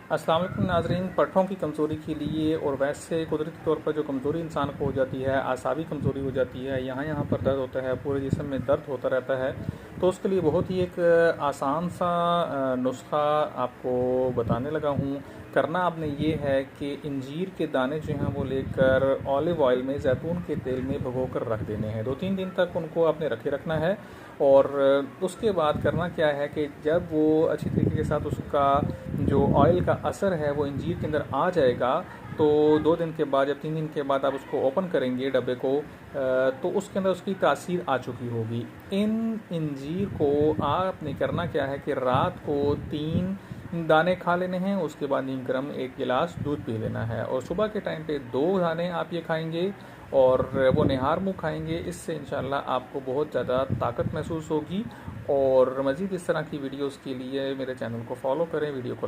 अस्सलाम वालेकुम नाज़रीन। पट्ठों की कमज़ोरी के लिए और वैसे कुदरती तौर पर जो कमज़ोरी इंसान को हो जाती है, आसाबी कमज़ोरी हो जाती है, यहाँ पर दर्द होता है, पूरे जिस्म में दर्द होता रहता है, तो उसके लिए बहुत ही एक आसान सा नुस्खा आपको बताने लगा हूँ। करना आपने ये है कि इंजीर के दाने जो हैं वो लेकर ऑलिव ऑयल में, जैतून के तेल में भिगो कर रख देने हैं। 2-3 दिन तक उनको आपने रखे रखना है। और उसके बाद करना क्या है कि जब वो अच्छी तरीके के साथ उसका जो ऑयल का असर है वो इंजीर के अंदर आ जाएगा, तो 2 दिन के बाद या 3 दिन के बाद आप उसको ओपन करेंगे डब्बे को, तो उसके अंदर उसकी तासीर आ चुकी होगी। इन इंजीर को आपने करना क्या है कि रात को 3 दाने खा लेने हैं, उसके बाद नीम गर्म 1 गिलास दूध पी लेना है, और सुबह के टाइम पे 2 दाने आप ये खाएंगे और वो निहार मुँह खाएंगे। इससे इंशाल्लाह आपको बहुत ज़्यादा ताकत महसूस होगी। और मज़ीद इस तरह की वीडियोस के लिए मेरे चैनल को फॉलो करें, वीडियो को